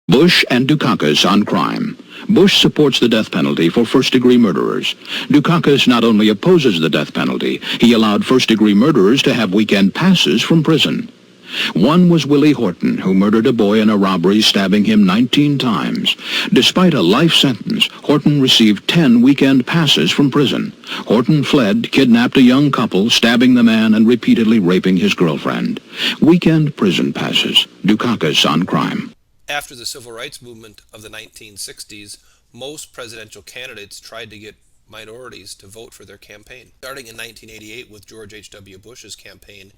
Bush and Dukakis on crime. Bush supports the death penalty for first-degree murderers. Dukakis not only opposes the death penalty, he allowed first-degree murderers to have weekend passes from prison. One was Willie Horton, who murdered a boy in a robbery, stabbing him 19 times. Despite a life sentence, Horton received 10 weekend passes from prison. Horton fled, kidnapped a young couple, stabbing the man and repeatedly raping his girlfriend. Weekend prison passes. Dukakis on crime. After the civil rights movement of the 1960s, most presidential candidates tried to get minorities to vote for their campaign. Starting in 1988 with George H.W. Bush's campaign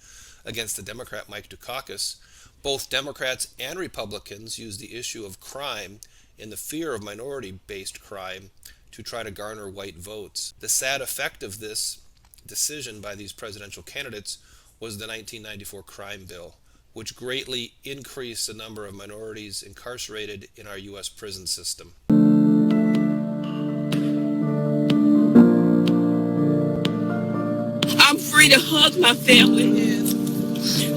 against the Democrat Mike Dukakis, both Democrats and Republicans used the issue of crime and the fear of minority-based crime to try to garner white votes. The sad effect of this decision by these presidential candidates was the 1994 crime bill, which greatly increased the number of minorities incarcerated in our U.S. prison system. I'm free to hug my family.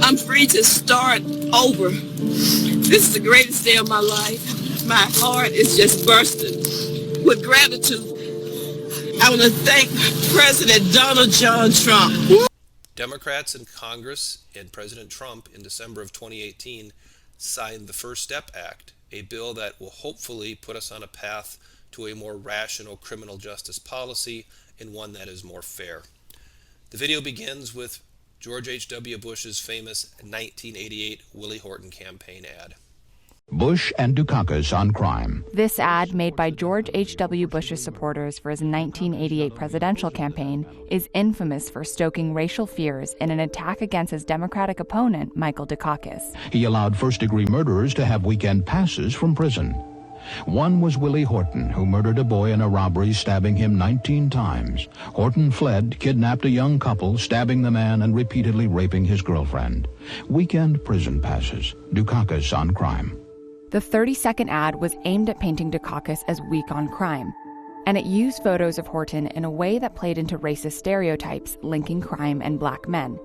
I'm free to start over. This is the greatest day of my life. My heart is just bursting with gratitude. I want to thank President Donald John Trump. Democrats in Congress and President Trump in December of 2018 signed the First Step Act, a bill that will hopefully put us on a path to a more rational criminal justice policy and one that is more fair. The video begins with George H.W. Bush's famous 1988 Willie Horton campaign ad. Bush and Dukakis on crime. This ad, made by George H.W. Bush's supporters for his 1988 presidential campaign, is infamous for stoking racial fears in an attack against his Democratic opponent, Michael Dukakis. He allowed first-degree murderers to have weekend passes from prison. One was Willie Horton, who murdered a boy in a robbery, stabbing him 19 times. Horton fled, kidnapped a young couple, stabbing the man and repeatedly raping his girlfriend. Weekend prison passes. Dukakis on crime. The 30-second ad was aimed at painting Dukakis as weak on crime, and it used photos of Horton in a way that played into racist stereotypes linking crime and black men.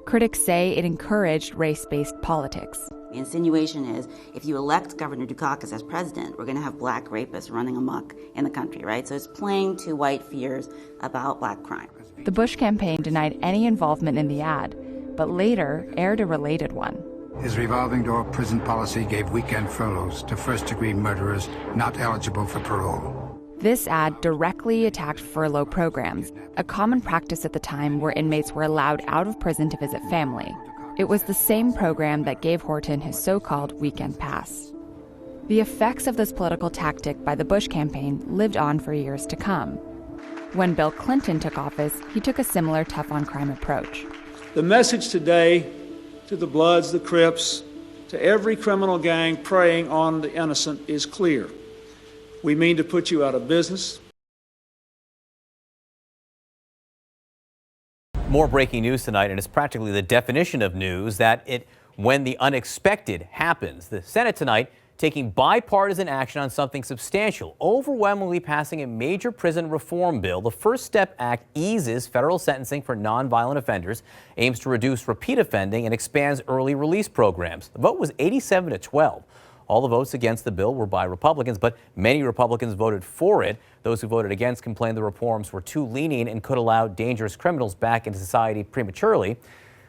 Critics say it encouraged race-based politics. The insinuation is, if you elect Governor Dukakis as president, we're going to have black rapists running amok in the country, right? So it's playing to white fears about black crime. The Bush campaign denied any involvement in the ad, but later aired a related one. His revolving door prison policy gave weekend furloughs to first-degree murderers not eligible for parole. This ad directly attacked furlough programs, a common practice at the time where inmates were allowed out of prison to visit family. It was the same program that gave Horton his so-called weekend pass. The effects of this political tactic by the Bush campaign lived on for years to come. When Bill Clinton took office, he took a similar tough-on-crime approach. The message today to the Bloods, the Crips, to every criminal gang preying on the innocent is clear. We mean to put you out of business. More breaking news tonight, and it's practically the definition of news that when the unexpected happens. The Senate tonight taking bipartisan action on something substantial, overwhelmingly passing a major prison reform bill. The First Step Act eases federal sentencing for nonviolent offenders, aims to reduce repeat offending, and expands early release programs. The vote was 87-12. All the votes against the bill were by Republicans, but many Republicans voted for it. Those who voted against complained the reforms were too lenient and could allow dangerous criminals back into society prematurely.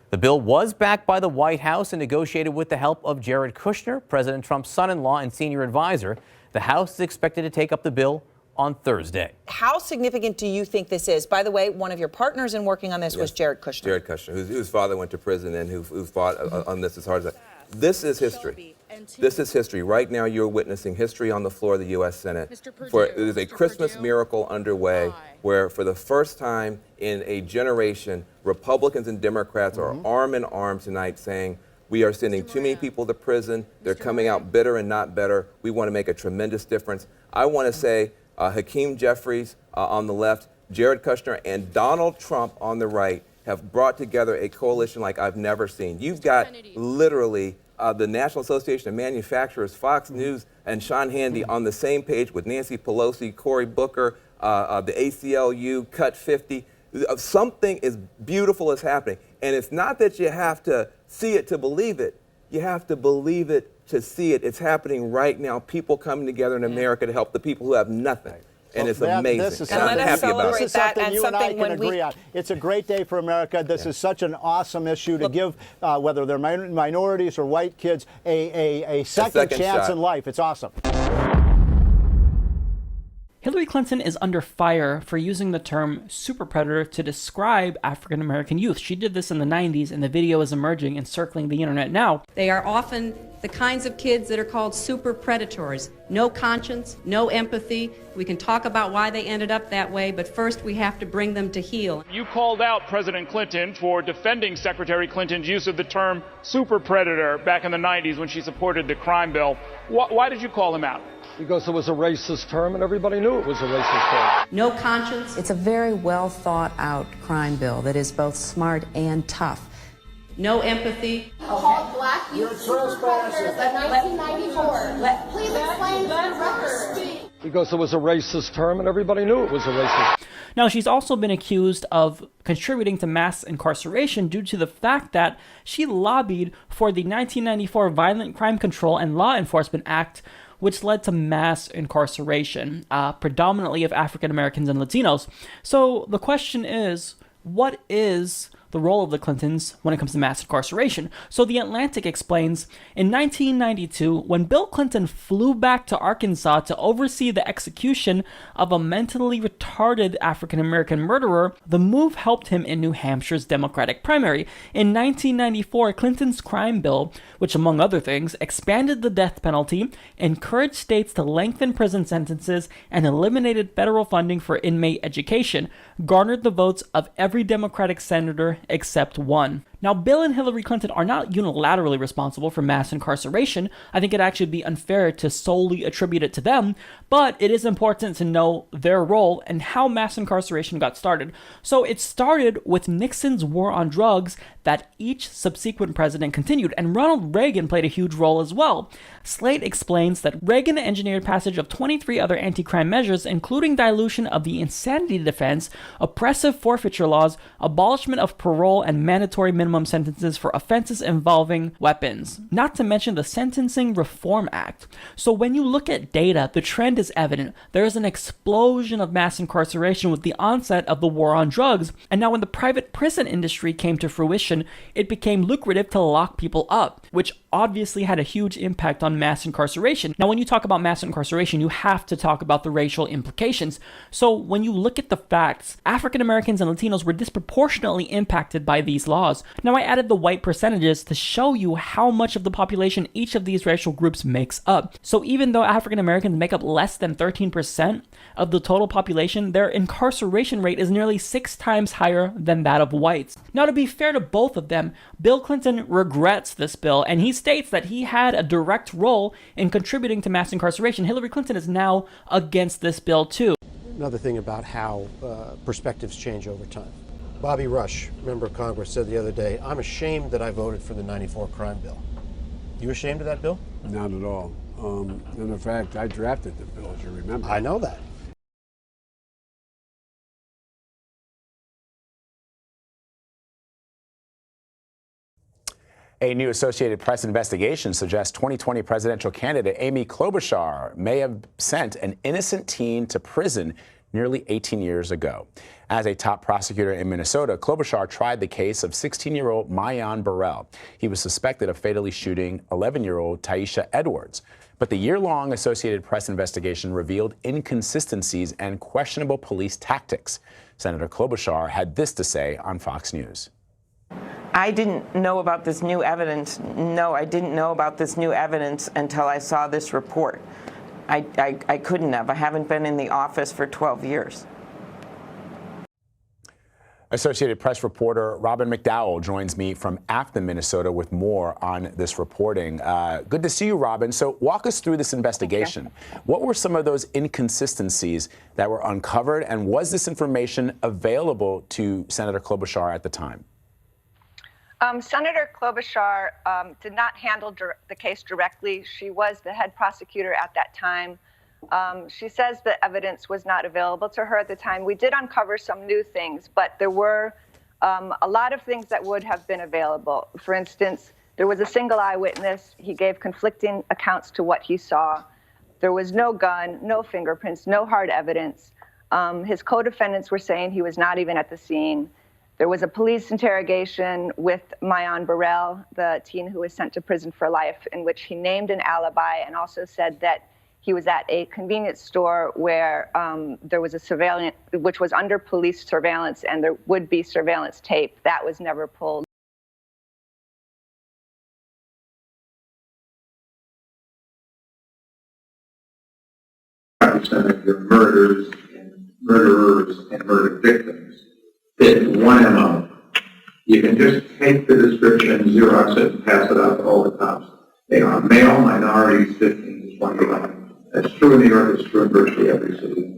The bill was backed by the White House and negotiated with the help of Jared Kushner, President Trump's son-in-law and senior advisor. The House is expected to take up the bill on Thursday. How significant do you think this is? By the way, one of your partners in working on this was Jared Kushner. Jared Kushner, whose father went to prison and who fought on this as hard as that. This is history. This is history. Right now, you're witnessing history on the floor of the U.S. Senate. It is a Christmas miracle underway where, for the first time in a generation, Republicans and Democrats are arm in arm tonight saying, we are sending too many people to prison. They're coming out bitter and not better. We want to make a tremendous difference. I want to say Hakeem Jeffries on the left, Jared Kushner, and Donald Trump on the right have brought together a coalition like I've never seen. You've got literally the National Association of Manufacturers, Fox News, and Sean Hannity on the same page with Nancy Pelosi, Cory Booker, the ACLU, Cut 50. Something is beautiful is happening. And it's not that you have to see it to believe it. You have to believe it to see it. It's happening right now. People coming together in America to help the people who have nothing. And it's amazing. This is and I'm happy about it. This is something you and I can agree on. It's a great day for America. This is such an awesome issue to give, whether they're minorities or white kids, a second chance shot in life. It's awesome. Hillary Clinton is under fire for using the term super predator to describe African American youth. She did this in the 90s, and the video is emerging and circling the internet now. They are often the kinds of kids that are called super predators. No conscience, no empathy. We can talk about why they ended up that way, but first we have to bring them to heel. You called out President Clinton for defending Secretary Clinton's use of the term super predator back in the 90s when she supported the crime bill. Why did you call him out? Because it was a racist term and everybody knew it was a racist term. No conscience. It's a very well thought out crime bill that is both smart and tough. No empathy. Called black youth super predators in 1994. Please explain to the record. Because it was a racist term and everybody knew it was a racist. Now, she's also been accused of contributing to mass incarceration due to the fact that she lobbied for the 1994 Violent Crime Control and Law Enforcement Act, which led to mass incarceration, predominantly of African Americans and Latinos. So the question is, what is the role of the Clintons when it comes to mass incarceration? So The Atlantic explains, in 1992, when Bill Clinton flew back to Arkansas to oversee the execution of a mentally retarded African-American murderer, the move helped him in New Hampshire's Democratic primary. In 1994, Clinton's crime bill, which among other things, expanded the death penalty, encouraged states to lengthen prison sentences, and eliminated federal funding for inmate education, garnered the votes of every Democratic senator except one. Now, Bill and Hillary Clinton are not unilaterally responsible for mass incarceration. I think it'd actually be unfair to solely attribute it to them, but it is important to know their role and how mass incarceration got started. So it started with Nixon's war on drugs that each subsequent president continued, and Ronald Reagan played a huge role as well. Slate explains that Reagan engineered passage of 23 other anti-crime measures, including dilution of the insanity defense, oppressive forfeiture laws, abolishment of parole, and mandatory minimum sentences for offenses involving weapons, not to mention the Sentencing Reform Act. So when you look at data, the trend is evident. There is an explosion of mass incarceration with the onset of the war on drugs, and now when the private prison industry came to fruition, it became lucrative to lock people up, which obviously had a huge impact on mass incarceration. Now, when you talk about mass incarceration, you have to talk about the racial implications. So when you look at the facts, African Americans and Latinos were disproportionately impacted by these laws. Now, I added the white percentages to show you how much of the population each of these racial groups makes up. So even though African Americans make up less than 13% of the total population, their incarceration rate is nearly 6 times higher than that of whites. Now, to be fair to both of them, Bill Clinton regrets this bill, and he states that he had a direct role in contributing to mass incarceration. Hillary Clinton is now against this bill too. Another thing about how perspectives change over time. Bobby Rush, member of Congress, said the other day, "I'm ashamed that I voted for the '94 crime bill." You ashamed of that bill? Not at all. And in fact, I drafted the bill, as you remember. I know that. A new Associated Press investigation suggests 2020 presidential candidate Amy Klobuchar may have sent an innocent teen to prison nearly 18 years ago. As a top prosecutor in Minnesota, Klobuchar tried the case of 16-year-old Mayan Burrell. He was suspected of fatally shooting 11-year-old Taisha Edwards. But the year-long Associated Press investigation revealed inconsistencies and questionable police tactics. Senator Klobuchar had this to say on Fox News. I didn't know about this new evidence. No, I didn't know about this new evidence until I saw this report. I couldn't have. I haven't been in the office for 12 years. Associated Press reporter Robin McDowell joins me from Afton, Minnesota, with more on this reporting. Good to see you, Robin. So walk us through this investigation. Okay. What were some of those inconsistencies that were uncovered, and was this information available to Senator Klobuchar at the time? Senator Klobuchar did not handle the case directly. She was the head prosecutor at that time. She says the evidence was not available to her at the time. We did uncover some new things, but there were a lot of things that would have been available. For instance, There was a single eyewitness. He gave conflicting accounts to what he saw. There was no gun, no fingerprints, no hard evidence. His co-defendants were saying he was not even at the scene. There was a police interrogation with Mayan Burrell, the teen who was sent to prison for life, in which he named an alibi and also said that he was at a convenience store where there was a surveillance, which was under police surveillance, and there would be surveillance tape. That was never pulled. Percent of your murderers and murder victims fit one MO. You can just take the description, Xerox it, and pass it out to all the cops. They are male, minorities, 15 to 21. That's true in New York, it's true in virtually every city.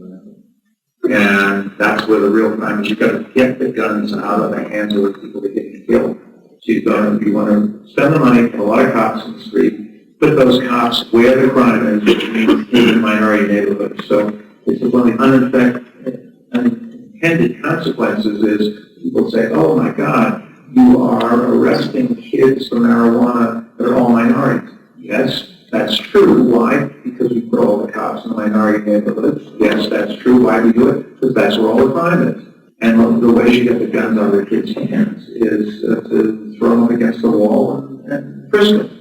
And that's where the real crime is. You've got to get the guns out of the hands of the people that get killed. So you want to spend the money, put a lot of cops in the street, put those cops where the crime is, which means in minority neighborhoods. So it's one of the unintended consequences is people say, oh my God, you are arresting kids for marijuana that are all minorities. Yes, that's true. Why? Because we put all the cops in the minority neighborhoods. Yes, that's true. Why do we do it? Because that's where all the crime is. And the way you get the guns out of the kids' hands is to throw them against the wall and frisk them.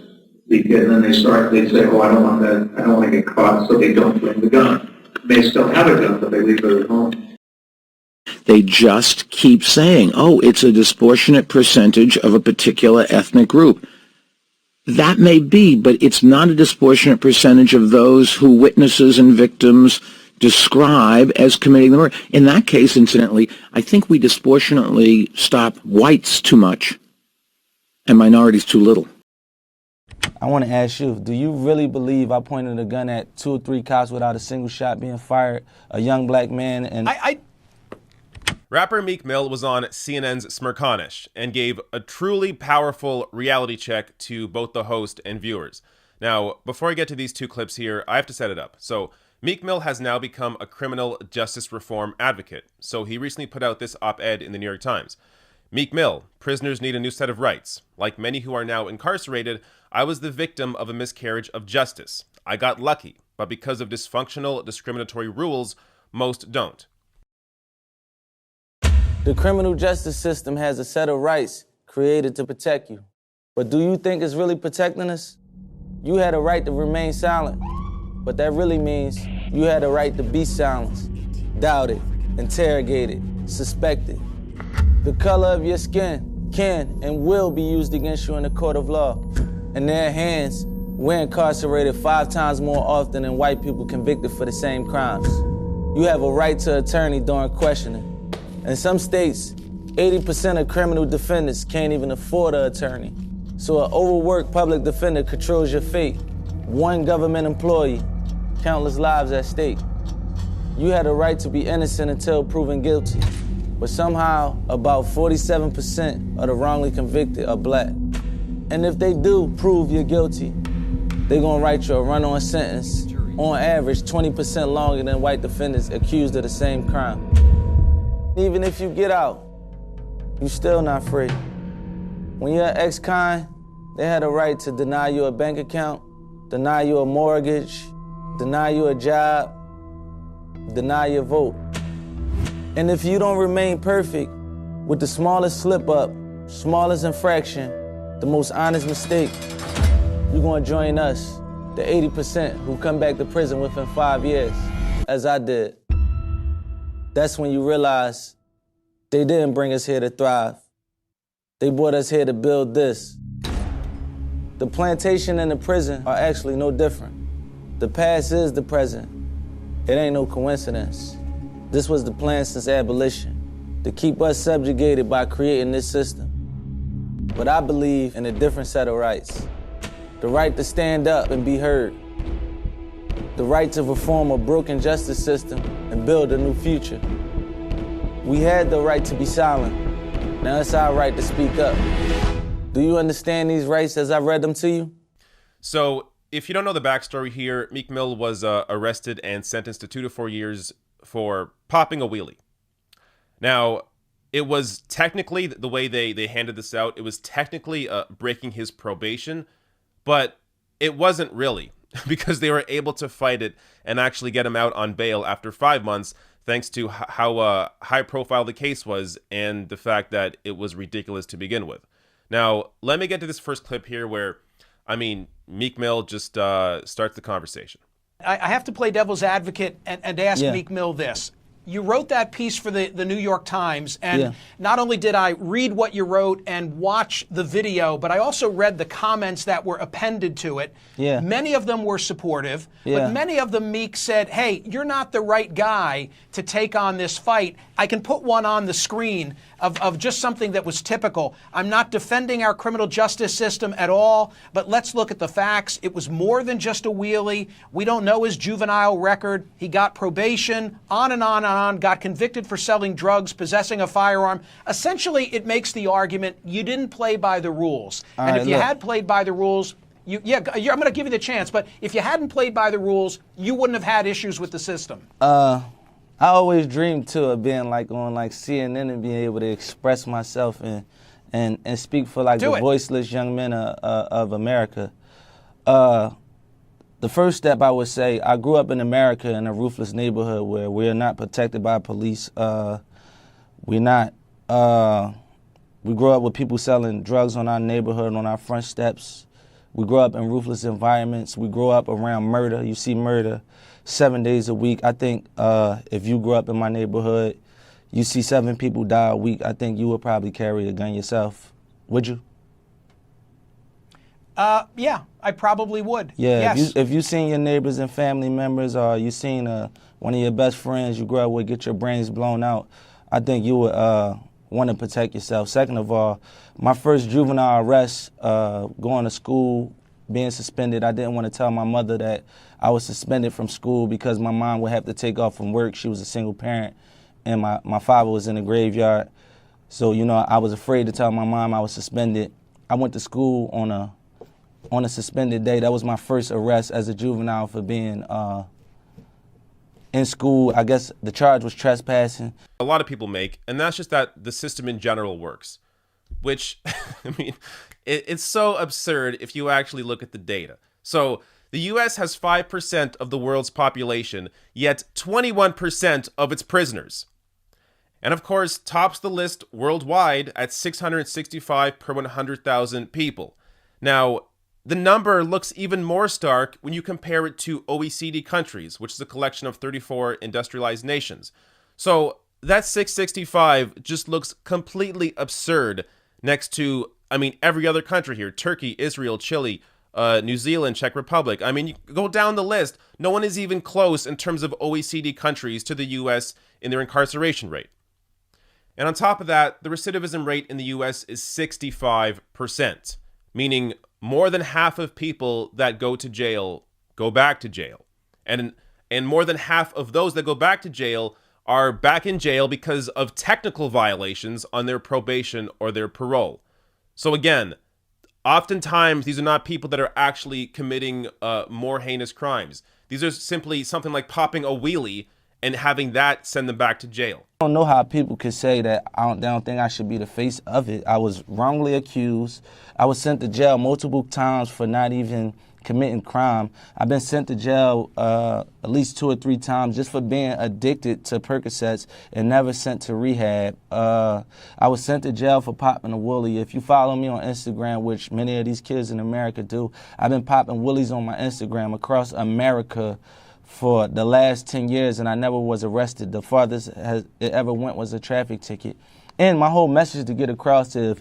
And then they say, oh, I don't want to get caught, so they don't bring the gun. They still have a gun, but they leave it at home. They just keep saying, oh, it's a disproportionate percentage of a particular ethnic group. That may be, but it's not a disproportionate percentage of those who witnesses and victims describe as committing the murder. In that case, incidentally, I think we disproportionately stop whites too much and minorities too little. I want to ask you, do you really believe I pointed a gun at 2 or 3 cops without a single shot being fired, a young black man, and... Rapper Meek Mill was on CNN's Smirconish and gave a truly powerful reality check to both the host and viewers. Now, before I get to these 2 clips here, I have to set it up. So, Meek Mill has now become a criminal justice reform advocate. So he recently put out this op-ed in the New York Times. Meek Mill, prisoners need a new set of rights. Like many who are now incarcerated, I was the victim of a miscarriage of justice. I got lucky, but because of dysfunctional, discriminatory rules, most don't. The criminal justice system has a set of rights created to protect you. But do you think it's really protecting us? You had a right to remain silent, but that really means you had a right to be silenced, doubted, interrogated, suspected. The color of your skin can and will be used against you in a court of law. In their hands, we're incarcerated 5 times more often than white people convicted for the same crimes. You have a right to attorney during questioning. In some states, 80% of criminal defendants can't even afford an attorney. So an overworked public defender controls your fate. One government employee, countless lives at stake. You had a right to be innocent until proven guilty. But somehow, about 47% of the wrongly convicted are black. And if they do prove you're guilty, they're gonna write you a run-on sentence, on average 20% longer than white defendants accused of the same crime. Even if you get out, you're still not free. When you're ex-con, they had a right to deny you a bank account, deny you a mortgage, deny you a job, deny your vote. And if you don't remain perfect, with the smallest slip-up, smallest infraction, the most honest mistake, you're gonna join us, the 80% who come back to prison within 5 years, as I did. That's when you realize they didn't bring us here to thrive. They brought us here to build this. The plantation and the prison are actually no different. The past is the present. It ain't no coincidence. This was the plan since abolition, to keep us subjugated by creating this system. But I believe in a different set of rights. The right to stand up and be heard. The right to reform a broken justice system and build a new future. We had the right to be silent. Now it's our right to speak up. Do you understand these rights as I read them to you? So, if you don't know the backstory here, Meek Mill was arrested and sentenced to 2 to 4 years for popping a wheelie. Now, it was technically, the way they handed this out, it was technically breaking his probation, but it wasn't really, because they were able to fight it and actually get him out on bail after 5 months, thanks to how high profile the case was and the fact that it was ridiculous to begin with. Now, let me get to this first clip here where, Meek Mill just starts the conversation. I have to play devil's advocate and ask Meek Mill this. You wrote that piece for the New York Times, and not only did I read what you wrote and watch the video, but I also read the comments that were appended to it. Yeah. Many of them were supportive, but many of them, Meek said, hey, you're not the right guy to take on this fight. I can put one on the screen of just something that was typical. I'm not defending our criminal justice system at all, but let's look at the facts. It was more than just a wheelie. We don't know his juvenile record. He got probation, on and on and on, got convicted for selling drugs, possessing a firearm. Essentially, it makes the argument you didn't play by the rules. And if you had played by the rules, I'm going to give you the chance, but if you hadn't played by the rules, you wouldn't have had issues with the system. I always dreamed too of being like on like CNN and being able to express myself and speak for like the voiceless young men of America. The first step I would say, I grew up in America in a ruthless neighborhood where we are not protected by police. We grew up with people selling drugs on our neighborhood, on our front steps. We grew up in ruthless environments. We grew up around murder. You see murder 7 days a week. I think if you grew up in my neighborhood, you see 7 people die a week, I think you would probably carry a gun yourself. Would you? Yeah, I probably would. Yeah, yes. if you seen your neighbors and family members, or you seen one of your best friends you grew up with get your brains blown out, I think you would want to protect yourself. Second of all, my first juvenile arrest, going to school, being suspended, I didn't want to tell my mother that I was suspended from school because my mom would have to take off from work. She was a single parent, and my father was in the graveyard. So, I was afraid to tell my mom I was suspended. I went to school on a suspended day. That was my first arrest as a juvenile for being in school. I guess the charge was trespassing. A lot of people make, and that's just that the system in general works, which, it's so absurd if you actually look at the data. So the U.S. has 5% of the world's population, yet 21% of its prisoners. And of course, tops the list worldwide at 665 per 100,000 people. Now, the number looks even more stark when you compare it to OECD countries, which is a collection of 34 industrialized nations. So that 665 just looks completely absurd next to, every other country here: Turkey, Israel, Chile, New Zealand, Czech Republic. You go down the list, no one is even close in terms of OECD countries to the U.S. in their incarceration rate. And on top of that, the recidivism rate in the U.S. is 65%, meaning more than half of people that go to jail go back to jail. And more than half of those that go back to jail are back in jail because of technical violations on their probation or their parole. So again, oftentimes these are not people that are actually committing more heinous crimes. These are simply something like popping a wheelie and having that send them back to jail. I don't know how people could say that they don't think I should be the face of it. I was wrongly accused. I was sent to jail multiple times for not even committing crime. I've been sent to jail at least 2 or 3 times just for being addicted to Percocets and never sent to rehab. I was sent to jail for popping a woolie. If you follow me on Instagram, which many of these kids in America do, I've been popping woolies on my Instagram across America for the last 10 years, and I never was arrested. The farthest it ever went was a traffic ticket. And my whole message to get across is,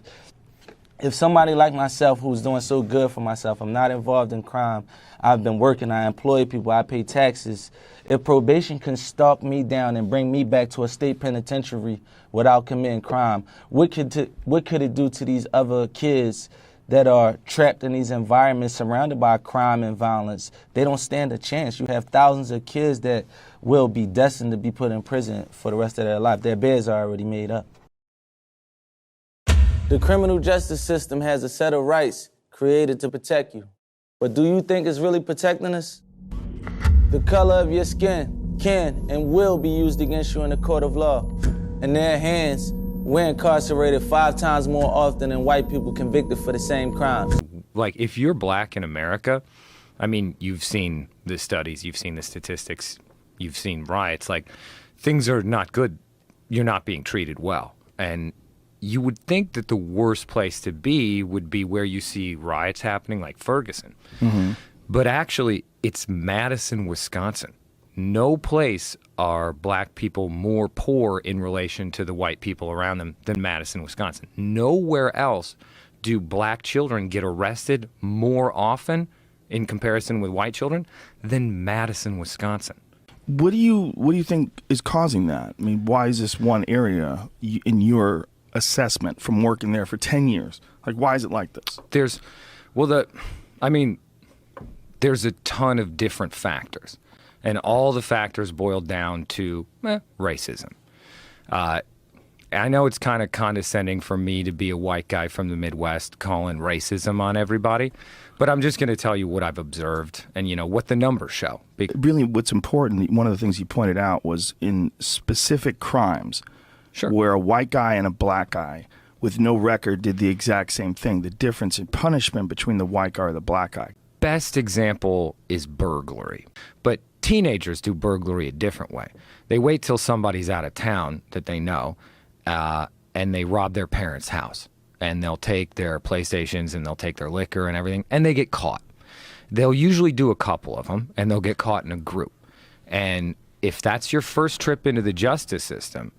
if somebody like myself who's doing so good for myself, I'm not involved in crime, I've been working, I employ people, I pay taxes, if probation can stalk me down and bring me back to a state penitentiary without committing crime, what could it do to these other kids that are trapped in these environments surrounded by crime and violence? They don't stand a chance. You have thousands of kids that will be destined to be put in prison for the rest of their life. Their beds are already made up. The criminal justice system has a set of rights created to protect you. But do you think it's really protecting us? The color of your skin can and will be used against you in the court of law. And their hands We're incarcerated 5 times more often than white people convicted for the same crimes. Like, if you're black in America, I mean, you've seen the studies, you've seen the statistics, you've seen riots. Like, things are not good. You're not being treated well. And you would think that the worst place to be would be where you see riots happening, like Ferguson. Mm-hmm. But actually, it's Madison, Wisconsin. No place are black people more poor in relation to the white people around them than Madison, Wisconsin. Nowhere else do black children get arrested more often in comparison with white children than Madison, Wisconsin. What do you think is causing that? I mean, why is this one area in your assessment from working there for 10 years? Like, why is it like this? There's a ton of different factors, and all the factors boil down to racism. I know it's kind of condescending for me to be a white guy from the Midwest calling racism on everybody, but I'm just going to tell you what I've observed and, what the numbers show. Really, what's important, one of the things you pointed out was in specific crimes where a white guy and a black guy with no record did the exact same thing, the difference in punishment between the white guy or the black guy. Best example is burglary, but teenagers do burglary a different way. They wait till somebody's out of town that they know, and they rob their parents' house, and they'll take their PlayStations and they'll take their liquor and everything, and they get caught. They'll usually do a couple of them, and they'll get caught in a group. And if that's your first trip into the justice system,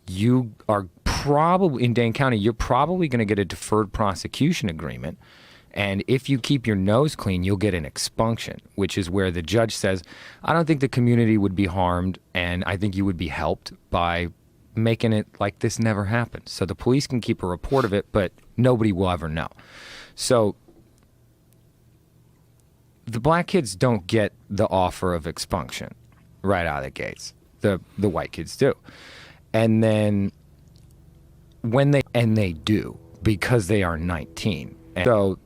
you are probably, in Dane County, you're probably going to get a deferred prosecution agreement. And if you keep your nose clean, you'll get an expunction, which is where the judge says, I don't think the community would be harmed, and I think you would be helped by making it like this never happened. So the police can keep a report of it, but nobody will ever know. So the black kids don't get the offer of expunction right out of the gates. The white kids do. And then when they do, because they are 19. And so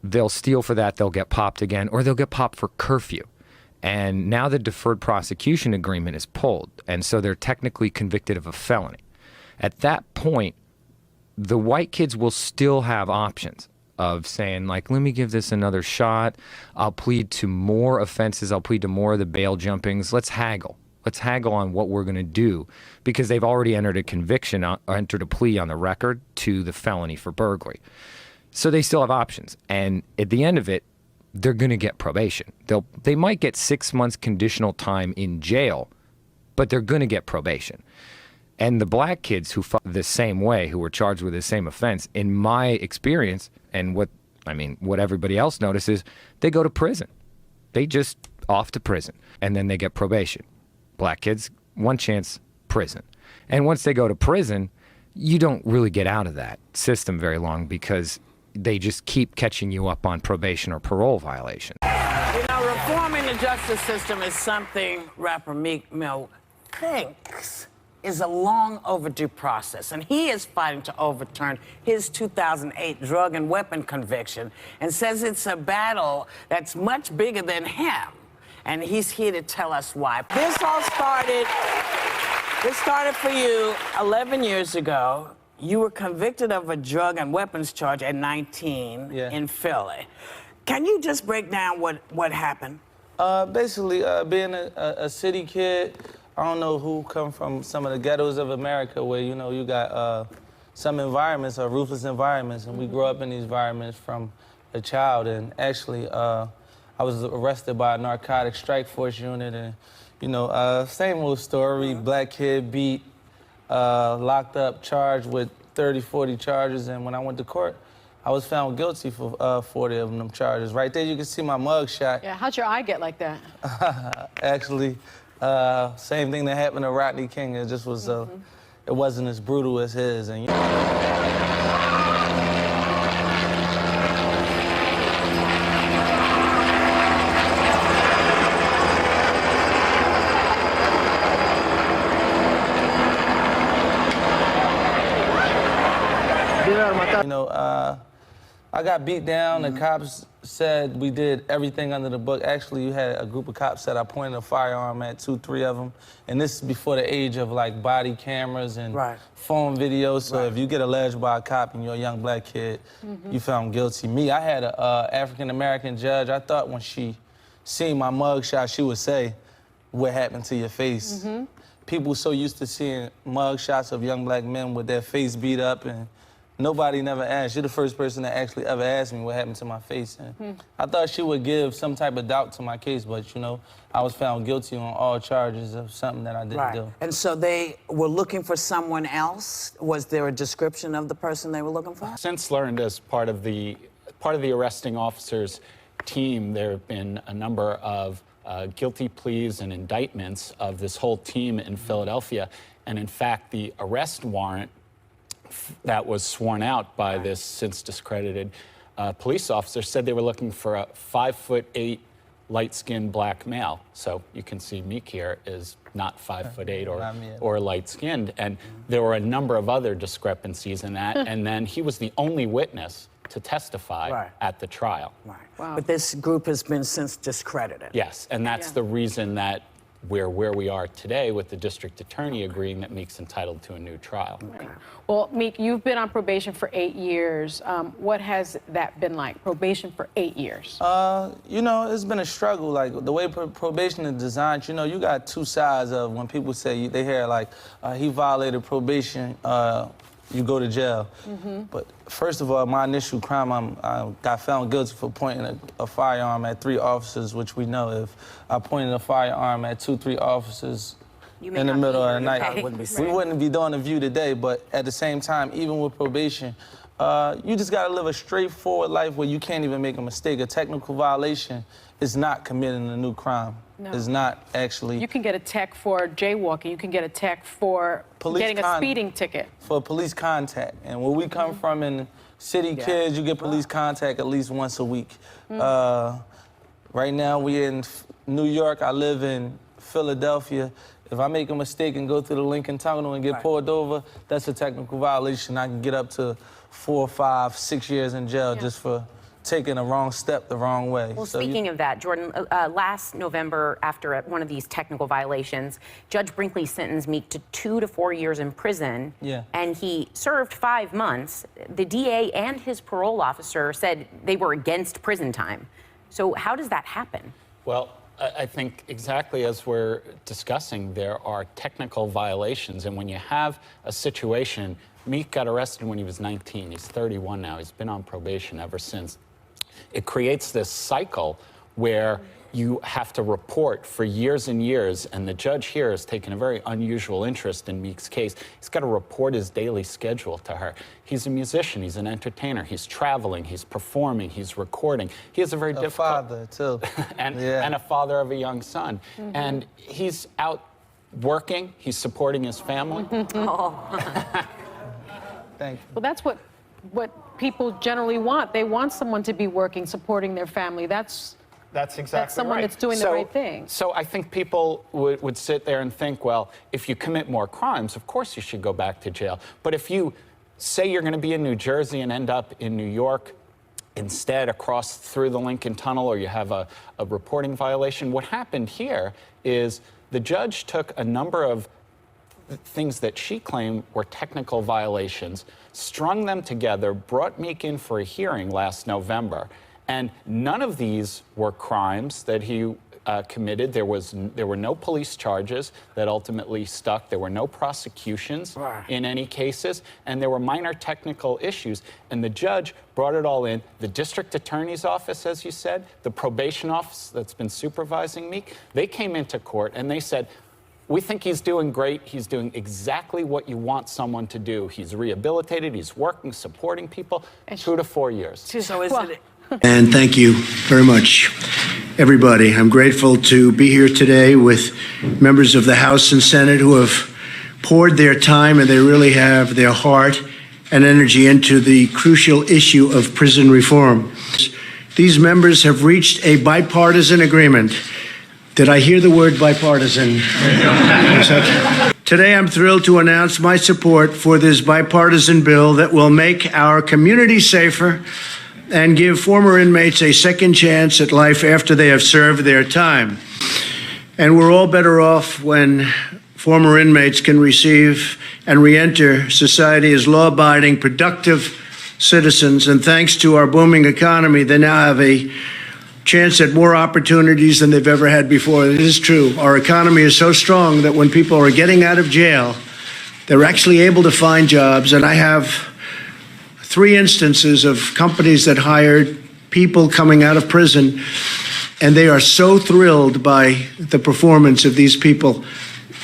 they'll steal for that, they'll get popped again, or they'll get popped for curfew. And now the deferred prosecution agreement is pulled, and so they're technically convicted of a felony. At that point, the white kids will still have options of saying, like, let me give this another shot. I'll plead to more offenses. I'll plead to more of the bail jumpings. Let's haggle. Let's haggle on what we're going to do, because they've already entered a plea on the record to the felony for burglary. So they still have options. And at the end of it, they're going to get probation. They might get 6 months conditional time in jail, but they're going to get probation. And the black kids who fought the same way, who were charged with the same offense, in my experience, and what everybody else notices, they go to prison. They just off to prison, and then they get probation. Black kids, one chance, prison. And once they go to prison, you don't really get out of that system very long, because they just keep catching you up on probation or parole violation. Reforming the justice system is something rapper Meek Mill thinks is a long overdue process, and he is fighting to overturn his 2008 drug and weapon conviction and says it's a battle that's much bigger than him, and he's here to tell us why. This started for you 11 years ago. You were convicted of a drug and weapons charge at 19 in Philly. Can you just break down what happened? Basically, being a city kid, I don't know who come from some of the ghettos of America where, you got some environments are ruthless environments, and we grow up in these environments from a child. And actually, I was arrested by a narcotic strike force unit, and, same old story, black kid beat, locked up, charged with 30, 40 charges, and when I went to court, I was found guilty for 40 of them charges. Right there, you can see my mug shot. Yeah, how'd your eye get like that? Actually, same thing that happened to Rodney King. It just was, it wasn't as brutal as his. And I got beat down. The cops said we did everything under the book. Actually, you had a group of cops that I pointed a firearm at, 2, 3 of them. And this is before the age of like body cameras and phone videos. So if you get alleged by a cop and you're a young black kid, you found guilty. Me, I had a African-American judge. I thought when she seen my mugshot, she would say, what happened to your face? People so used to seeing mugshots of young black men with their face beat up, and nobody never asked. You're the first person that actually ever asked me what happened to my face. And I thought she would give some type of doubt to my case, but you know, I was found guilty on all charges of something that I didn't do. And so they were looking for someone else? Was there a description of the person they were looking for? Since learned as part of the arresting officer's team, there have been a number of guilty pleas and indictments of this whole team in Philadelphia. And in fact, the arrest warrant that was sworn out by this since discredited police officer said they were looking for a 5'8" light-skinned black male. So you can see Meek here is not 5'8" or light-skinned. And there were a number of other discrepancies in that. And then he was the only witness to testify at the trial. But this group has been since discredited. Yes, and that's the reason that we're where we are today, with the district attorney agreeing that Meek's entitled to a new trial. Well, Meek, you've been on probation for 8 years. What has that been like, probation for 8 years? You know, it's been a struggle. Like, the way probation is designed, you know, you got two sides of when people say, they hear like, he violated probation, you go to jail. But first of all, my initial crime, I got found guilty for pointing a firearm at 3 officers, which we know if I pointed a firearm at 2, 3 officers in the middle of the night, we wouldn't be doing the View today. But at the same time, even with probation, you just gotta live a straightforward life where you can't even make a mistake. A technical violation is not committing a new crime. No. It's not actually. You can get a tech for jaywalking. You can get a tech for getting a speeding ticket. For police contact. And where we come from in city kids, you get police contact at least once a week. Right now, we're in New York. I live in Philadelphia. If I make a mistake and go through the Lincoln Tunnel and get pulled over, that's a technical violation. I can get up to 4, 5, 6 years in jail just for taking a wrong step the wrong way. Well, speaking of that, Jordan, last November, after one of these technical violations, Judge Brinkley sentenced Meek to 2 to 4 years in prison, and he served 5 months. The DA and his parole officer said they were against prison time. So how does that happen? Well, I think exactly as we're discussing, there are technical violations, and when you have a situation, Meek got arrested when he was 19. He's 31 now. He's been on probation ever since. It creates this cycle where you have to report for years and years, and the judge here has taken a very unusual interest in Meek's case. He's got to report his daily schedule to her. He's a musician, he's an entertainer, he's traveling, he's performing, he's recording. He has a very difficult father too, and a father of a young son. And he's out working, he's supporting his family. Thank you. Well, that's what people generally want. They want someone to be working, supporting their family. That's exactly someone right. that's doing the right thing. So I think people would sit there and think, well, if you commit more crimes, of course you should go back to jail. But if you say you're going to be in New Jersey and end up in New York instead, across through the Lincoln Tunnel, or you have a reporting violation, what happened here is the judge took a number of things that she claimed were technical violations, strung them together, brought Meek in for a hearing last November, and none of these were crimes that he committed. There were no police charges that ultimately stuck. There were no prosecutions in any cases, and there were minor technical issues. And the judge brought it all in. The district attorney's office, as you said, the probation office that's been supervising Meek, they came into court and they said, we think he's doing great. He's doing exactly what you want someone to do. He's rehabilitated, he's working, supporting people, 2 to 4 years. So is it... And thank you very much, everybody. I'm grateful to be here today with members of the House and Senate who have poured their time, and they really have their heart and energy into the crucial issue of prison reform. These members have reached a bipartisan agreement. Did I hear the word bipartisan? Today, I'm thrilled to announce my support for this bipartisan bill that will make our community safer, and give former inmates a second chance at life after they have served their time. And we're all better off when former inmates can receive and reenter society as law-abiding, productive citizens. And thanks to our booming economy, they now have a chance at more opportunities than they've ever had before. It is true. Our economy is so strong that when people are getting out of jail, they're actually able to find jobs. And I have 3 instances of companies that hired people coming out of prison, and they are so thrilled by the performance of these people.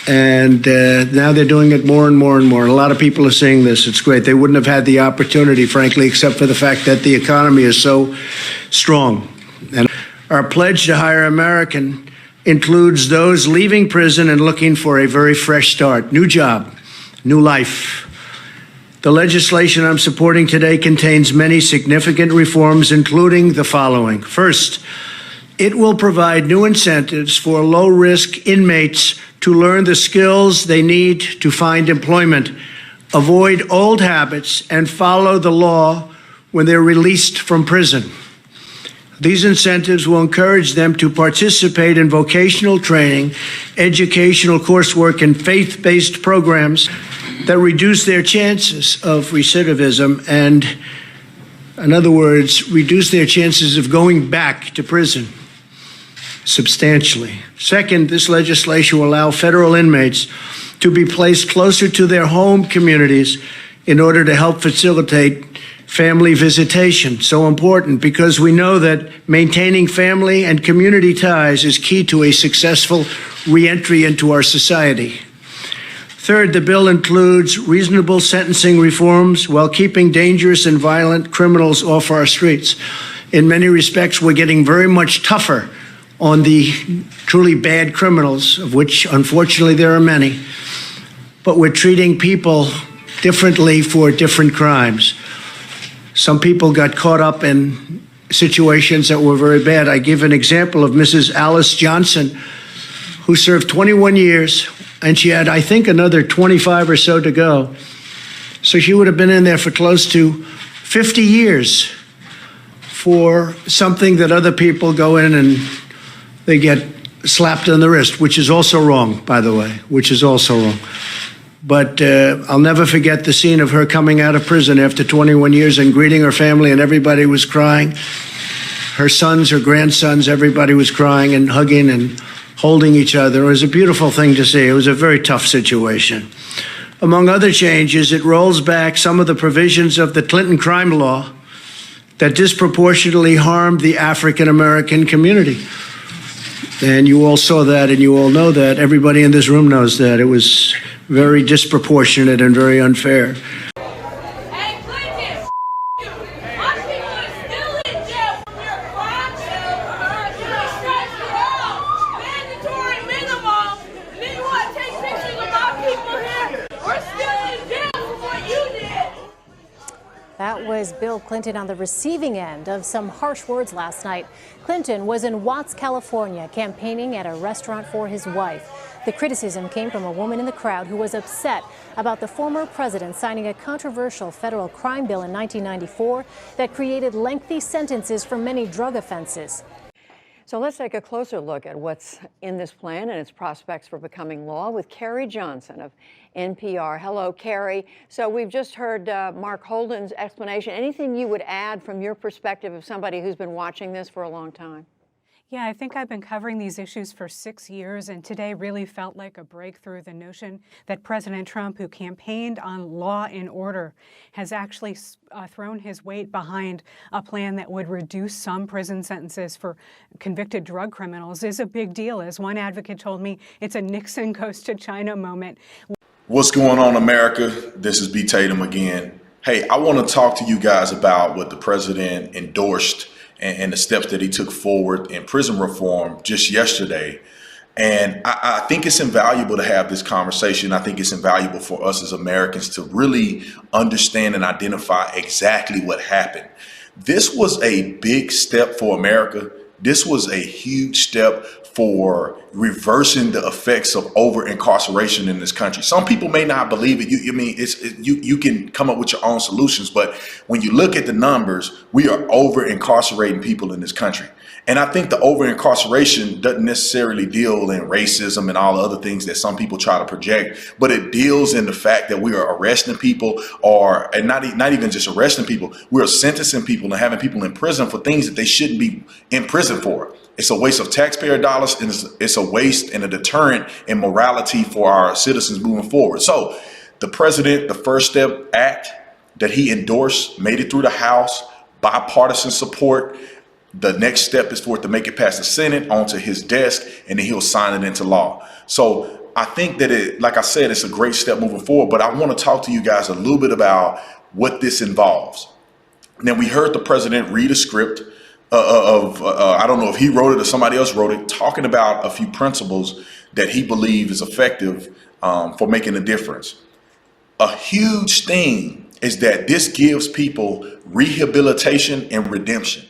And now they're doing it more and more and more. A lot of people are saying this. It's great. They wouldn't have had the opportunity, frankly, except for the fact that the economy is so strong. And our pledge to hire American includes those leaving prison and looking for a very fresh start, new job, new life. The legislation I'm supporting today contains many significant reforms, including the following. First, it will provide new incentives for low-risk inmates to learn the skills they need to find employment, avoid old habits, and follow the law when they're released from prison. These incentives will encourage them to participate in vocational training, educational coursework, and faith-based programs that reduce their chances of recidivism and, in other words, reduce their chances of going back to prison substantially. Second, this legislation will allow federal inmates to be placed closer to their home communities in order to help facilitate family visitation. So important because we know that maintaining family and community ties is key to a successful reentry into our society. Third, the bill includes reasonable sentencing reforms while keeping dangerous and violent criminals off our streets. In many respects, we're getting very much tougher on the truly bad criminals, of which, unfortunately, there are many. But we're treating people differently for different crimes. Some people got caught up in situations that were very bad. I give an example of Mrs. Alice Johnson, who served 21 years, and she had, I think, another 25 or so to go. So she would have been in there for close to 50 years for something that other people go in and they get slapped on the wrist, which is also wrong, by the way, which is also wrong. But I'll never forget the scene of her coming out of prison after 21 years and greeting her family, and everybody was crying. Her sons, her grandsons, everybody was crying and hugging and holding each other. It was a beautiful thing to see. It was a very tough situation. Among other changes, it rolls back some of the provisions of the Clinton crime law that disproportionately harmed the African American community. And you all saw that, and you all know that. Everybody in this room knows that. It was very disproportionate and very unfair. That was Bill Clinton on the receiving end of some harsh words last night. Clinton was in Watts, California, campaigning at a restaurant for his wife. The criticism came from a woman in the crowd who was upset about the former president signing a controversial federal crime bill in 1994 that created lengthy sentences for many drug offenses. So let's take a closer look at what's in this plan and its prospects for becoming law with Carrie Johnson of NPR. Hello, Carrie. So we've just heard Mark Holden's explanation. Anything you would add from your perspective of somebody who's been watching this for a long time? Yeah, I think I've been covering these issues for 6 years, and today really felt like a breakthrough. The notion that President Trump, who campaigned on law and order, has actually thrown his weight behind a plan that would reduce some prison sentences for convicted drug criminals is a big deal. As one advocate told me, it's a Nixon goes to China moment. What's going on, America? This is B. Tatum again. Hey, I want to talk to you guys about what the president endorsed and the steps that he took forward in prison reform just yesterday. And I think it's invaluable to have this conversation. I think it's invaluable for us as Americans to really understand and identify exactly what happened. This was a big step for America. this was a huge step for reversing the effects of over incarceration in this country. Some people may not believe it. You can come up with your own solutions, but when you look at the numbers, we are over incarcerating people in this country. And I think the over incarceration doesn't necessarily deal in racism and all the other things that some people try to project, but it deals in the fact that we are arresting people, and not even just arresting people, we are sentencing people and having people in prison for things that they shouldn't be in prison for. It's a waste of taxpayer dollars, and it's a waste and a deterrent in morality for our citizens moving forward. So the president, the First Step Act that he endorsed, made it through the House, bipartisan support. The next step is for it to make it past the Senate onto his desk, and then he'll sign it into law. So I think that like I said, it's a great step moving forward, but I want to talk to you guys a little bit about what this involves. Now, we heard the president read a script I don't know if he wrote it or somebody else wrote it, talking about a few principles that he believes is effective for making a difference. A huge thing is that this gives people rehabilitation and redemption.